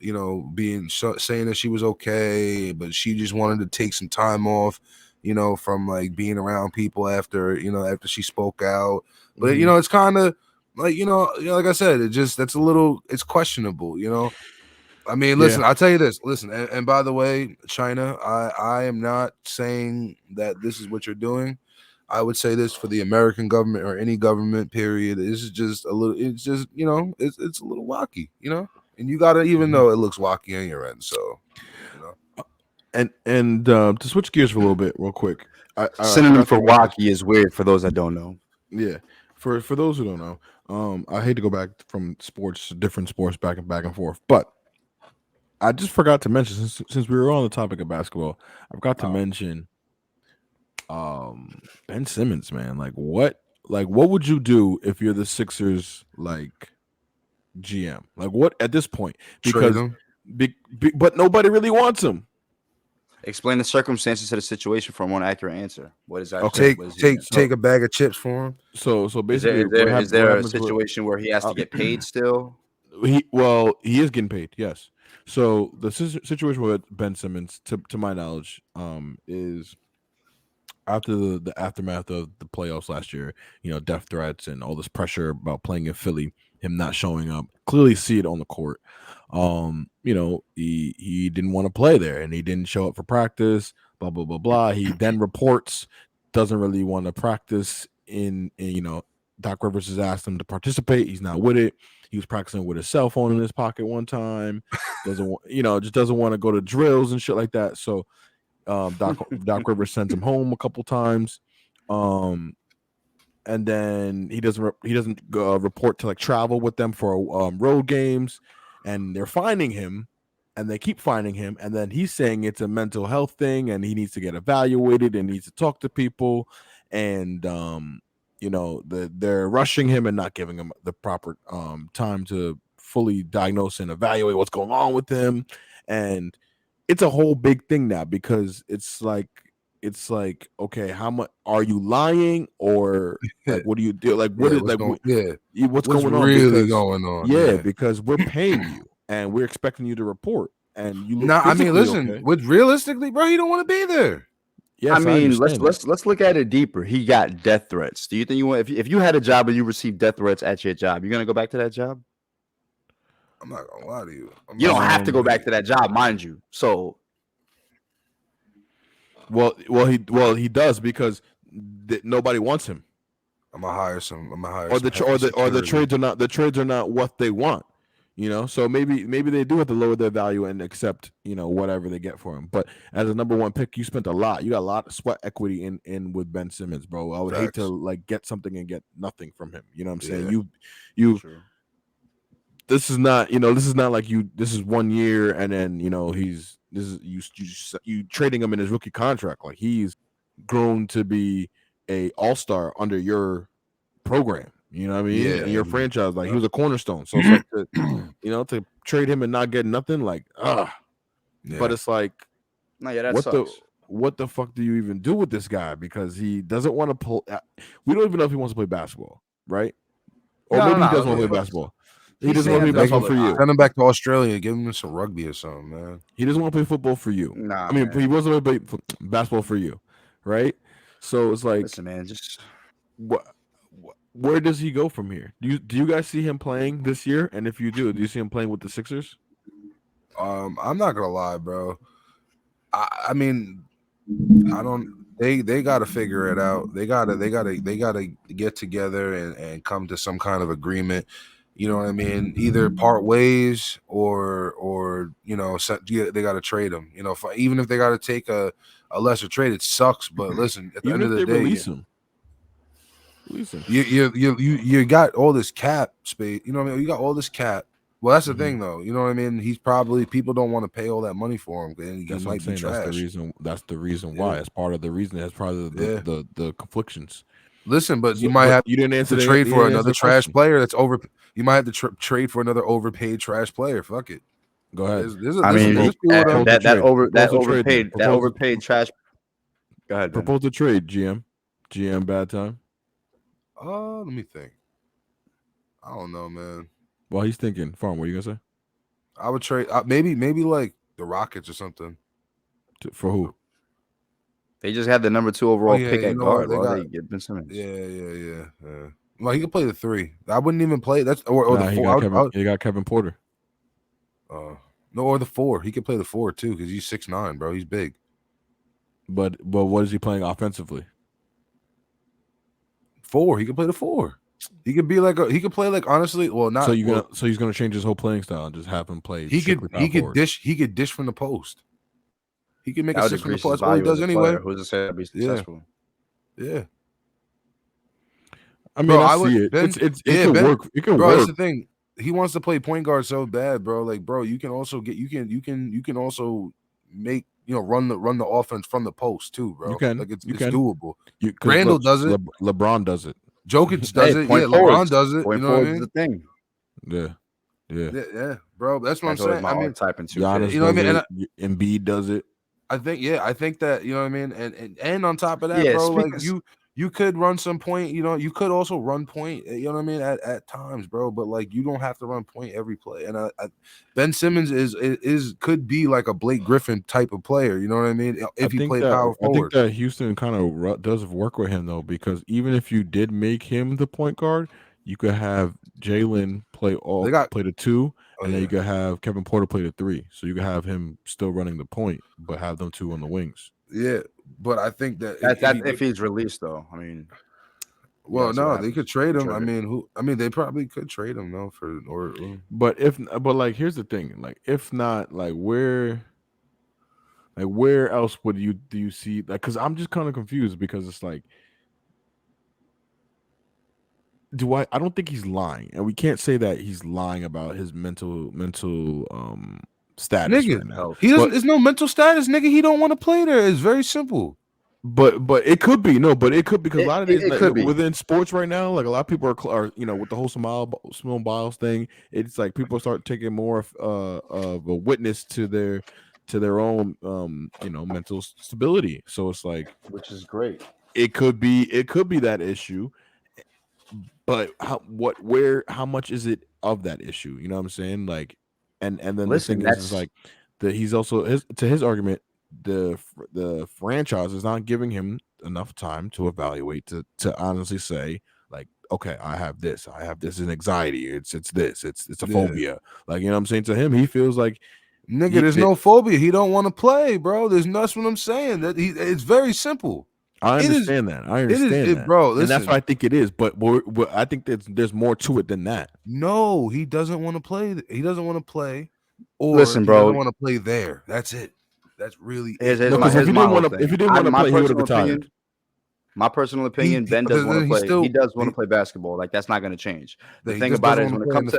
being saying that she was okay, but she just wanted to take some time off, from like being around people after she spoke out. But it's kind of like, like I said, it's questionable, I mean, listen, I'll tell you this. Listen, and by the way, China, I am not saying that this is what you're doing. I would say this for the American government or any government, period. This is just a little, it's just, it's a little wacky, and you got to even know it looks wacky on your end. So, And to switch gears for a little bit, real quick. Synonym for wacky is weird for those that don't know. Yeah. For those who don't know, I hate to go back from different sports, back and forth, but I just forgot to mention since we were on the topic of basketball, I forgot to mention Ben Simmons, man. Like what would you do if you're the Sixers GM? Like what at this point? Because but nobody really wants him. Explain the circumstances to the situation for a more accurate answer. What is that? Okay, take a bag of chips for him. So basically, is there a situation where he has to get paid still? He is getting paid. Yes. So the situation with Ben Simmons, to my knowledge, is after the aftermath of the playoffs last year, death threats and all this pressure about playing in Philly, him not showing up, clearly see it on the court. He didn't want to play there and he didn't show up for practice, blah, blah, blah, blah. He then reports doesn't really want to practice in Doc Rivers has asked him to participate. He's not with it. He was practicing with his cell phone in his pocket one time. Doesn't want to go to drills and shit like that. So Doc Rivers sends him home a couple times, and then he doesn't report to travel with them for road games, and they're finding him, and they keep finding him, and then he's saying it's a mental health thing, and he needs to get evaluated and needs to talk to people, and they're rushing him and not giving him the proper time to fully diagnose and evaluate what's going on with him, and it's a whole big thing now because it's like, okay, how much are you lying or what do you do? What's going on? Really going on? Yeah, because we're paying you and we're expecting you to report, and you. Listen, okay. Realistically, bro, he don't want to be there. Yes, I mean, let's look at it deeper. He got death threats. Do you think you want if you had a job and you received death threats at your job, you're gonna go back to that job? I'm not gonna lie to you. You don't have to go back to that job, mind you. So, well, he does because nobody wants him. I'm gonna hire some. The trades are not what they want. So maybe they do have to lower their value and accept whatever they get for him. But as a number one pick, you spent a lot. You got a lot of sweat equity in with Ben Simmons, bro. I would hate to get something and get nothing from him. You know what I'm saying? You. True. This is not like you. This is 1 year, and then you trading him in his rookie contract. Like he's grown to be a all-star under your program. You know what I mean? Yeah, and your franchise, he was a cornerstone. So it's like to trade him and not get nothing, Yeah. But it's like, what the fuck do you even do with this guy? Because he doesn't want to pull. We don't even know if he wants to play basketball, right? Or maybe he doesn't want to play basketball. He doesn't want to play basketball for you. Send him back to Australia. Give him some rugby or something, man. He doesn't want to play football for you. Nah, I mean, he wasn't going to play basketball for you, right? So it's like, listen, man, just where does he go from here? Do you guys see him playing this year? And if you do you see him playing with the Sixers? I'm not gonna lie, bro. I mean, I don't. They got to figure it out. They gotta get together and come to some kind of agreement. You know what I mean? Either part ways or they got to trade him. Even if they got to take a lesser trade, it sucks. But listen, at the end of the day, release him. You got all this cap space. You know what I mean? You got all this cap. Well, that's the thing, though. You know what I mean? He's probably people don't want to pay all that money for him. And he might be trash. That's the reason why. It's part of the reason. That's part of the conflictions. Listen, but you might have to trade for another trash player that's over. You might have to trade for another overpaid trash player. Fuck it. Go ahead. That overpaid trash. Go ahead. Propose the trade, GM Badtime. Let me think. I don't know, man. While he's thinking, Pharm, what are you gonna say? I would trade maybe like the Rockets or something. For who? They just had the number 2 overall pick at guard. They get Ben Simmons. Yeah. Well, he could play the 3. I wouldn't even play. That's the 4. He got Kevin Porter. No, or the 4. He could play the 4 too because he's 6'9", bro. He's big. But what is he playing offensively? 4. He could play the 4. He could be he could play honestly. Well, not. So he's gonna change his whole playing style and just have him play. He could dish from the post. He can make assist from the post. That's all he does anyway. Who's to say that'd be successful? Yeah. I mean, Bro, I I would- see it. Ben- It yeah, can Ben- work. It can Bro, work. that's the thing. He wants to play point guard so bad, bro. Like, bro, you can also also make run the offense from the post too, bro. You can. Like it's You can. doable. 'Cause Randall does it. LeBron does it. Jokic does it. Yeah, point LeBron forwards. does it. Point You know what I forwards is mean? the thing. Yeah. Bro. That's what That's I'm always saying. my I mean, archetype in 2K. Giannis You know what I does mean? it. Embiid does it. I think that, you know what I mean? And on top of that, Yeah, bro, like speaking- you could run some point, you could also run point, you know what I mean, at times, bro. But like you don't have to run point every play. And Ben Simmons could be like a Blake Griffin type of player, you know what I mean? If he played power I think forward. that Houston kind of does work with him though, because even if you did make him the point guard, you could have Jalen play the 2, and then you could have Kevin Porter play the 3. So you could have him still running the point, but have them 2 on the wings. Yeah, but I think that if he's released though, I mean, well, no, they could trade him. Trade I mean, they probably could trade him though But like here's the thing, like if not, like where else do you see, like, because I'm just kind of confused, because it's like, I don't think he's lying, and we can't say that he's lying about his mental status nigga. right now. He doesn't. There's no mental status, nigga. He don't want to play there. It's very simple. But it could be because a lot of these, it could be. within sports right now, like a lot of people are with the whole Simone Biles thing, it's like people start taking more of a witness to their own mental stability. So it's like, which is great. It could be that issue, but how much is it of that issue? You know what I'm saying? Like, and then Listen, the thing is like that he's also his argument. The franchise is not giving him enough time to evaluate to honestly say, like, okay, I have this an anxiety, it's a phobia, like, you know what I'm saying? To him, he feels like, nigga, there's no phobia. He don't want to play, bro. That's what I'm saying. That it's very simple. I understand that, bro. Listen, and that's what I think it is. But I think there's more to it than that. No, he doesn't want to play. He doesn't want to play, or listen, bro, he doesn't want to play there. That's it. That's really it. If he didn't want to play, he would have retired. My personal opinion, Ben does want to play. He does want to play basketball. Like, that's not going to change. The thing about it is when it comes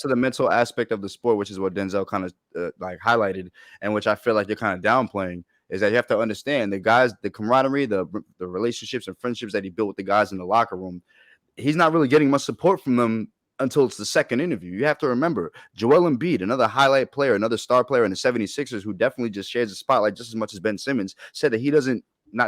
to the mental aspect of the sport, which is what Denzel kind of like highlighted, and which I feel like you're kind of downplaying, is that you have to understand the guys, the camaraderie, the relationships and friendships that he built with the guys in the locker room. He's not really getting much support from them until it's the second interview. You have to remember Joel Embiid, another highlight player, another star player in the 76ers, who definitely just shares the spotlight just as much as Ben Simmons, said that he doesn't,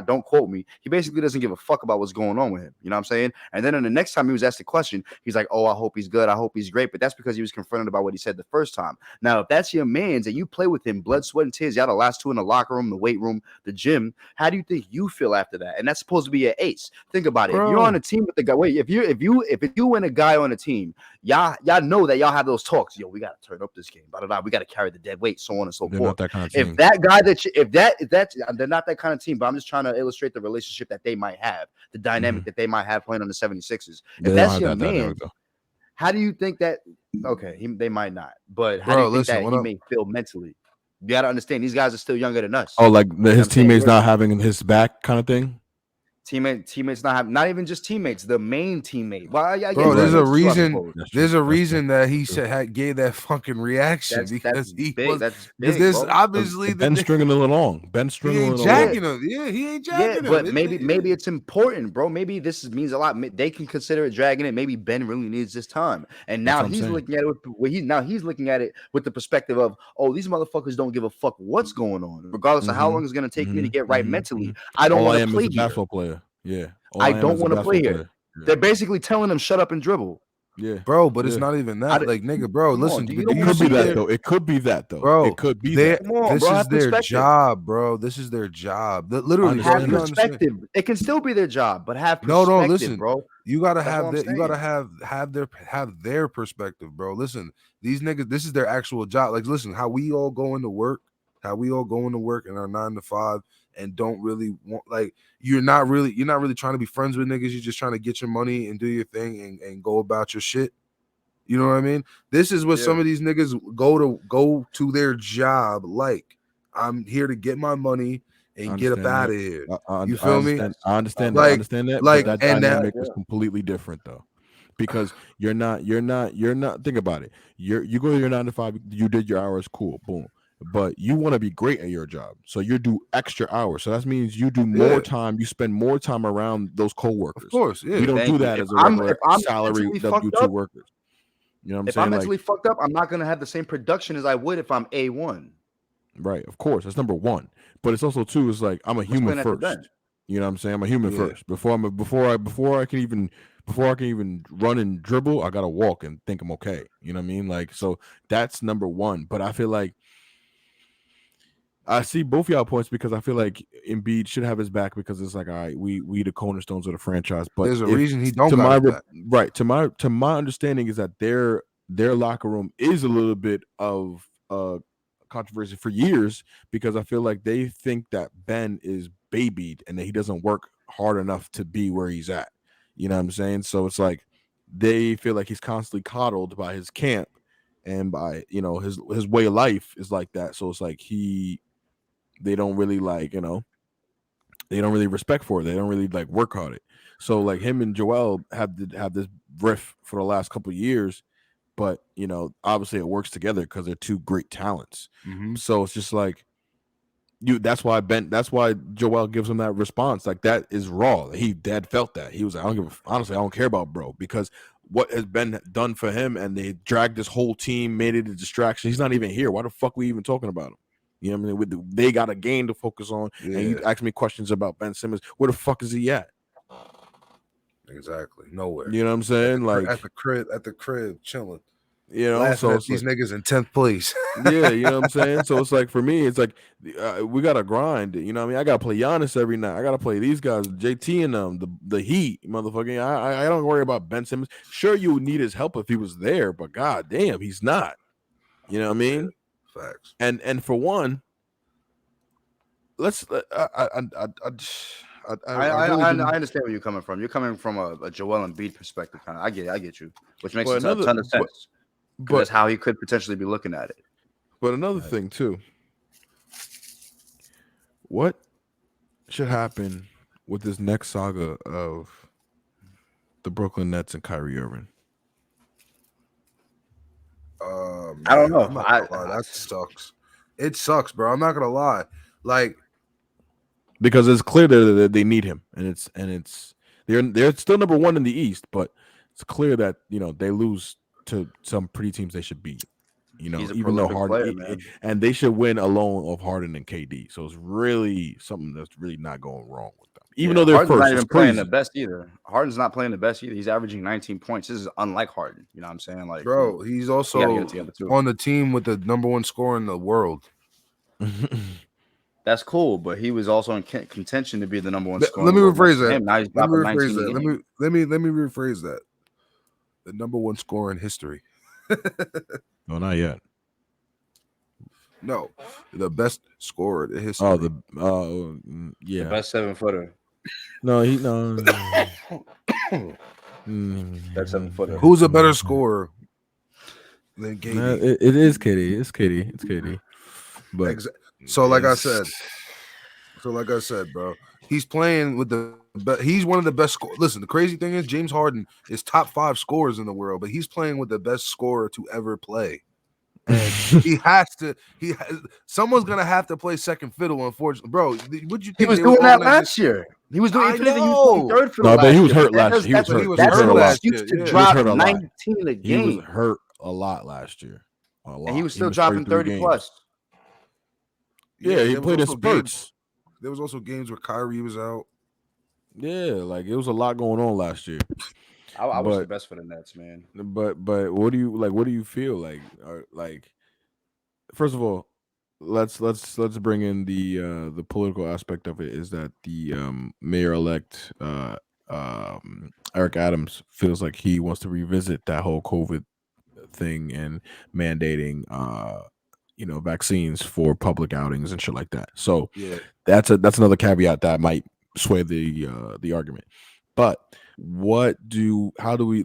don't quote me, he basically doesn't give a fuck about what's going on with him. You know what I'm saying? And then in the next time he was asked the question, he's like, oh, I hope he's good. I hope he's great. But that's because he was confronted about what he said the first time. Now, if that's your man's and you play with him, blood, sweat, and tears, y'all the last 2 in the locker room, the weight room, the gym, how do you think you feel after that? And that's supposed to be your ace. Think about it. Bro. If you're on a team with the guy, if you and a guy on a team, y'all know that y'all have those talks. Yo, we gotta turn up this game. Blah, blah, blah. We gotta carry the dead weight, so on and so They're forth. Not that kind of team. If that guy they're not that kind of team, but I'm just trying to illustrate the relationship that they might have, the dynamic that they might have playing on the 76ers. If that's your man, how do you think that? Okay, they might not, but how do you think that he may feel mentally? You got to understand, these guys are still younger than us. Oh, like his teammates not having his back kind of thing. Teammates not even just teammates, the main teammate. Well, bro, there's a reason. There's a reason that he gave that fucking reaction because there's obviously Ben stringing it along. Ben stringing it along. He ain't jacking him. But maybe it's important, bro. Maybe this means a lot. They can consider it dragging it. Maybe Ben really needs this time, and now he's looking at it. He's looking at it with the perspective of, oh, these motherfuckers don't give a fuck what's going on, regardless of how long it's going to take me to get right mentally. I don't want to play here. Basketball player. Yeah, I don't want to play here. Yeah. They're basically telling him shut up and dribble. Yeah, bro, but it's not even that. Like, nigga, bro, listen, it could be that though. It could be that though, bro. It could be that. This is their job, bro. This is their job. Literally, have perspective. It can still be their job, but have perspective, no, listen, bro. You gotta have that. You gotta have their perspective, bro. Listen, these niggas, this is their actual job. Like, listen, how we all go into work in our 9 to 5. And don't really want, like, you're not really trying to be friends with niggas. You're just trying to get your money and do your thing and go about your shit. You know what I mean? This is what some of these niggas go to their job. Like, I'm here to get my money and get up out of here. You feel me? I understand Like, that. like, but that and dynamic was completely different though, because you're not. Think about it. You go to your 9 to 5. You did your hours, cool, boom. But you want to be great at your job, so you do extra hours. So that means you do more time. You spend more time around those coworkers. Of course, yeah. We don't do that as a regular salary W2 workers. You know what I'm saying? If I'm mentally fucked up, I'm not gonna have the same production as I would if I'm A1. Right, of course, that's number one. But it's also too. It's like I'm a human first. You know what I'm saying? I'm a human first. Before I can even run and dribble, I gotta walk and think I'm okay. You know what I mean? Like, so that's number one. But I feel like I see both y'all points, because I feel like Embiid should have his back, because it's like, all right, we the cornerstones of the franchise. But there's a reason he don't got his back. Right. To my understanding is that their locker room is a little bit of controversy for years, because I feel like they think that Ben is babied and that he doesn't work hard enough to be where he's at. You know what I'm saying? So it's like they feel like he's constantly coddled by his camp and by, you know, his way of life is like that. So it's like they don't really like, you know, they don't really respect for it. They don't really like work on it. So like him and Joel have this riff for the last couple of years, but you know, obviously it works together because they're two great talents. Mm-hmm. So it's just like that's why Joel gives him that response. Like, that is raw. Dad felt that. He was like, honestly, I don't care about bro, because what has been done for him, and they dragged this whole team, made it a distraction. He's not even here. Why the fuck we even talking about him? You know what I mean? They got a game to focus on, and you ask me questions about Ben Simmons. Where the fuck is he at? Exactly, nowhere. You know what I'm saying? Like at the crib, chilling. You know, so at these niggas in 10th place. Yeah, you know what I'm saying? So it's like, for me, it's like we gotta grind. You know what I mean? I gotta play Giannis every night. I gotta play these guys, JT and them, the Heat, motherfucking. I don't worry about Ben Simmons. Sure, you would need his help if he was there, but god damn, he's not. You know what I mean? Yeah, facts. And for one, let's. I understand where you're coming from. You're coming from a Joel Embiid perspective, kind of. I get you, which makes a ton of sense. But that's how he could potentially be looking at it. But another thing too, what should happen with this next saga of the Brooklyn Nets and Kyrie Irving? I don't know. That sucks. It sucks, bro. I'm not gonna lie. Like, because it's clear that they need him, and they're still number one in the East, but it's clear that, you know, they lose to some pretty teams they should beat. You know, even though Harden, and they should win alone of Harden and KD. So it's really something that's really not going wrong with them. Even though they're Harden's first, not even playing the best either. Harden's not playing the best either. He's averaging 19 points. This is unlike Harden. You know what I'm saying? Like, bro, he's also on the team with the number one scorer in the world. That's cool, but he was also in contention to be the number one scorer. Let me rephrase that. Now he's dropping 19. Let me rephrase that. The number one scorer in history. No, not yet. No, the best scorer in history. Yeah, the best 7-footer. No. That's 7-footer. Who's a better scorer than KD? It is KD. It's KD. But so like I said, bro, he's playing with he's one of the best scorers. Listen, the crazy thing is James Harden is top 5 scorers in the world, but he's playing with the best scorer to ever play. And someone's gonna have to play second fiddle, unfortunately. Bro, would you think he was doing that last year? He was doing third for but he was hurt last year. He was hurt last year. Used to drop 19 a game. He was hurt a lot last year. And he was still dropping 30 plus. Yeah, he played in spurts. There was also games where Kyrie was out. Yeah, like it was a lot going on last year. I wish the best for the Nets, man. But what do you like? What do you feel like? Like, first of all, let's bring in the political aspect of it. Is that the mayor-elect Eric Adams feels like he wants to revisit that whole COVID thing and mandating vaccines for public outings and shit like that. So yeah, that's another caveat that might sway the argument. But how do we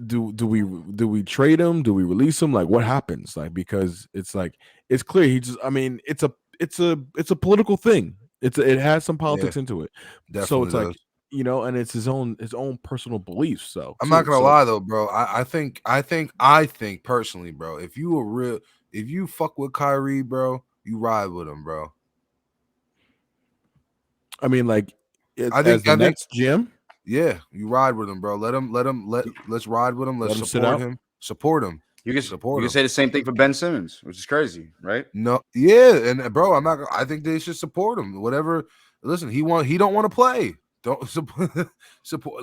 do we trade him? Do we release him? Like, what happens? Like, because it's like, it's clear it's a political thing. It has some politics into it. Definitely So it's does. like, you know, and it's his own personal beliefs. So I'm not gonna lie though, bro. I think personally, bro, if you fuck with Kyrie, bro, you ride with him, bro. I mean, like, I as the Nets GM, yeah, you ride with him, bro. Let's ride with him. Let's support him. Support him. You can say the same thing for Ben Simmons, which is crazy, right? No, yeah, and bro, I think they should support him. Whatever. Listen, he don't want to play. Don't support.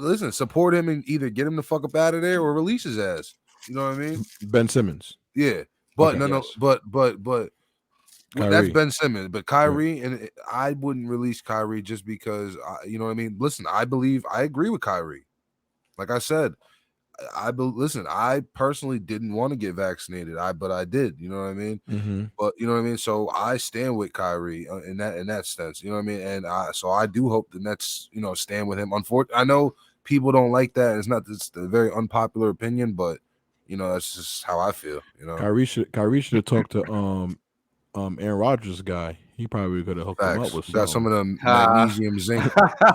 Listen, support him and either get him the fuck up out of there or release his ass. You know what I mean? Ben Simmons. Yeah, but Okay, but that's Ben Simmons. But Kyrie, and I wouldn't release Kyrie just because you know what I mean. Listen, I agree with Kyrie. Like I said, listen, I personally didn't want to get vaccinated. But I did. You know what I mean? Mm-hmm. But you know what I mean. So I stand with Kyrie in that sense. You know what I mean? And so I do hope the Nets, you know, stand with him. Unfortunately, I know people don't like that. It's a very unpopular opinion, but you know that's just how I feel. You know, Kyrie should have talked to Aaron Rodgers guy. He probably could have hooked him up with some of the magnesium zinc.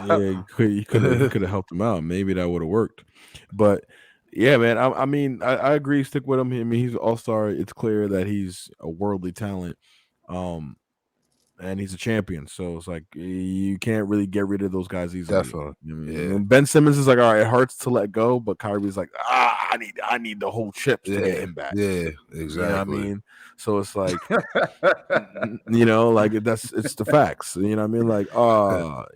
Yeah, he could have helped him out. Maybe that would have worked. But yeah, man, I mean, I agree. Stick with him. I mean, he's an all-star. It's clear that he's a worldly talent. And he's a champion. So it's like you can't really get rid of those guys easily. Definitely. You know what I mean? And Ben Simmons is like, all right, it hurts to let go, but Kyrie's like, I need the whole chips to get him back. Yeah, exactly. You know what I mean? So it's like, you know, like it's the facts. You know what I mean? Like,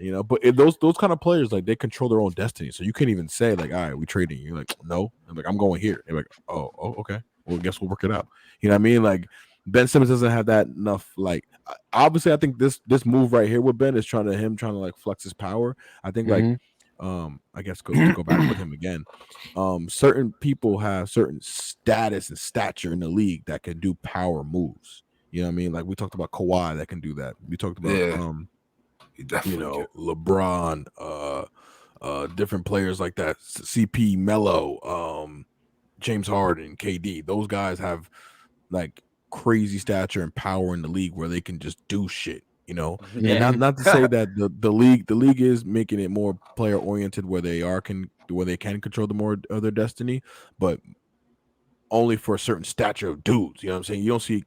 you know, but those kind of players, like they control their own destiny. So you can't even say like, all right, we trading you. You're like, no. I'm like, I'm going here. You're like, oh, okay. Well, I guess we'll work it out. You know what I mean? Like Ben Simmons doesn't have that enough. Like, obviously, I think this move right here with Ben is trying to like flex his power. I think like, I guess to go back with him again. Certain people have certain status and stature in the league that can do power moves. You know what I mean? Like we talked about Kawhi that can do that. We talked about you know, LeBron, different players like that. CP, Melo, James Harden, KD. Those guys have like crazy stature and power in the league where they can just do shit, you know. And not to say that the league is making it more player oriented where they can control the more of their destiny, but only for a certain stature of dudes. You know what I'm saying? You don't see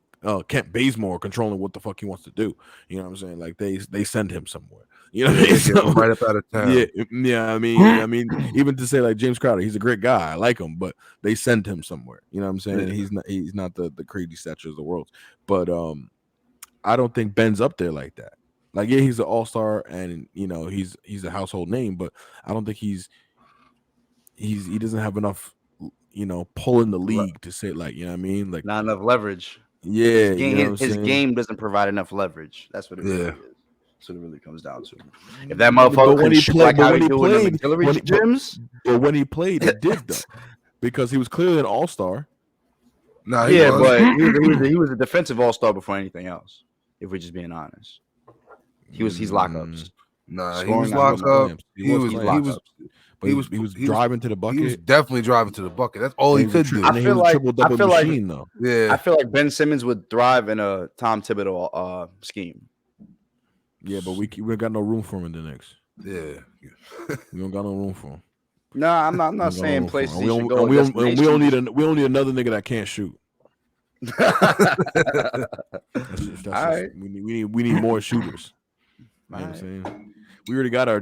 Kent Bazemore controlling what the fuck he wants to do. You know what I'm saying? Like they send him somewhere. You know what I mean? So, right up out of town. Yeah. I mean, even to say like James Crowder, he's a great guy. I like him, but they send him somewhere. You know what I'm saying? Yeah. He's not the crazy stature of the world. But I don't think Ben's up there like that. Like, yeah, he's an all-star and you know he's a household name, but I don't think he doesn't have enough, you know, pull in the league to say like, you know what I mean? Like not enough leverage. Yeah, his game doesn't provide enough leverage. That's what it really is. That's what it really comes down to. If that motherfucker couldn't shoot like how he do in the artillery gyms, but when he played, it did though, because he was clearly an all-star. No, but he was a defensive all-star before anything else. If we're just being honest, he's lockups. Nah, he was locked up. He was driving to the bucket. He was definitely driving to the bucket. That's all he could do. I feel like Ben Simmons would thrive in a Tom Thibodeau scheme. Yeah, but we got no room for him in the Knicks. Yeah, we don't got no room for him. No, I'm not saying places. We don't need another nigga that can't shoot. That's right. We need more shooters. You know what I'm saying? We already got our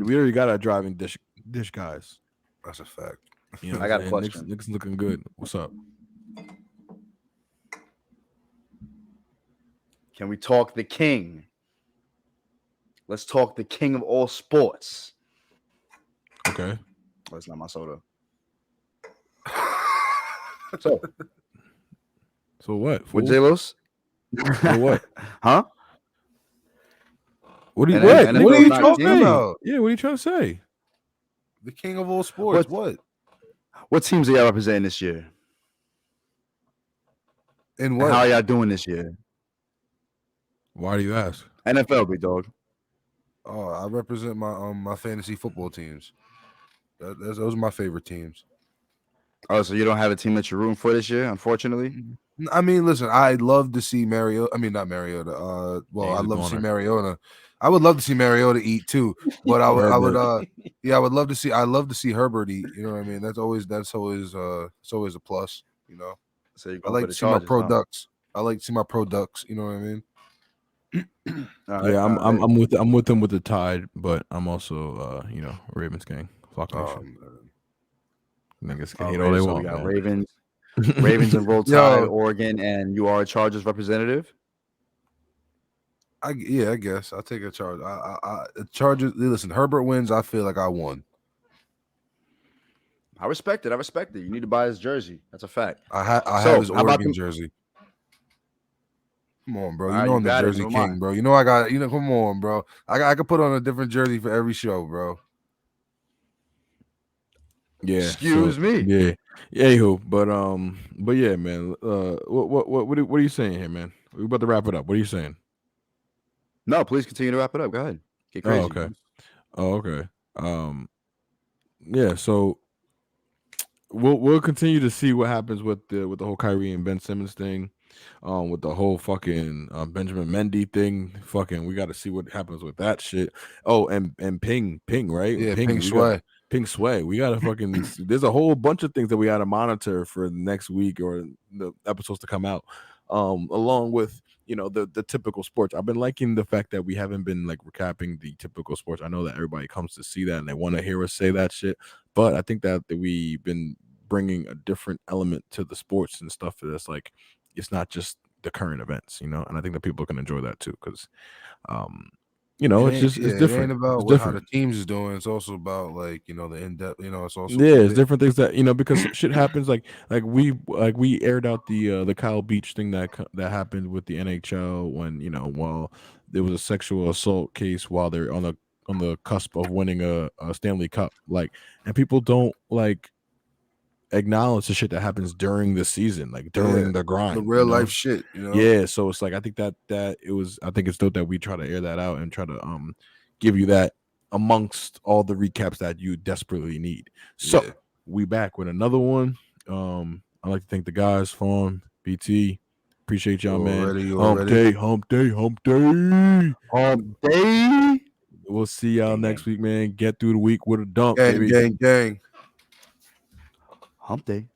driving dish guys. That's a fact. You know, I got a question. Nick's looking good. What's up? Can we talk the king? Let's talk the king of all sports. Okay. That's not my soda. So what? With J-Los? For what? Huh? What are you trying to say? Yeah, what are you trying to say? The king of all sports. What teams are y'all representing this year? And what? And how are y'all doing this year? Why do you ask? NFL, big dog. Oh, I represent my fantasy football teams. Those are my favorite teams. Oh, so you don't have a team that you're rooting for this year, unfortunately? I mean, listen, I'd love to see Mariota. I mean, not Mariota. Yeah, I'd love to see Mariota. I would love to see Mariota eat too, but I would, yeah, I would love to see. I love to see Herbert eat. You know what I mean? That's always it's always a plus. You know, So you're I going like for to the see my Chargers, pro huh? ducks. I like to see my pro ducks. You know what I mean? Yeah, I'm with them with the Tide, but I'm also Ravens gang, Flock Nation. Niggas can hate all they So we want, got man. Ravens and Roll Tide, Oregon, and you are a Chargers representative. I guess I'll take a charge. Chargers. Listen, Herbert wins. I feel like I won. I respect it. You need to buy his jersey. That's a fact. I have his Oregon jersey. Come on, bro. You know I'm the Jersey King, bro. You know I got. Come on, bro. I could put on a different jersey for every show, bro. Yeah. Excuse me. Yeah. Anywho, but yeah, man. What are you saying here, man? We're about to wrap it up. What are you saying? No, please continue to wrap it up. Go ahead. Get crazy. Oh, okay. Yeah. So we'll continue to see what happens with the whole Kyrie and Ben Simmons thing. With the whole fucking Benjamin Mendy thing, we got to see what happens with that shit. Oh, and Ping, right? Yeah, Ping Sway. We gotta fucking. There's a whole bunch of things that we gotta monitor for the next week or the episodes to come out. Along with the typical sports. I've been liking the fact that we haven't been like recapping the typical sports. I know that everybody comes to see that and they want to hear us say that shit, but I think that we've been bringing a different element to the sports and stuff that's like it's not just the current events, and I think that people can enjoy that too because it's different. It ain't about how the teams is doing. It's also about like the in-depth. It's also it's different things that because shit happens like we aired out the Kyle Beach thing that happened with the NHL when while there was a sexual assault case while they're on the cusp of winning a Stanley Cup, and people don't acknowledge the shit that happens during the season, during the grind, the real life shit. Yeah, so it's I think that it was. I think it's dope that we try to air that out and try to give you that amongst all the recaps that you desperately need. So we back with another one. I'd like to thank the guys, Pharm, BT. Appreciate y'all, man. Humpday. We'll see y'all next week, man. Get through the week with a dunk, baby. Gang. Humpday.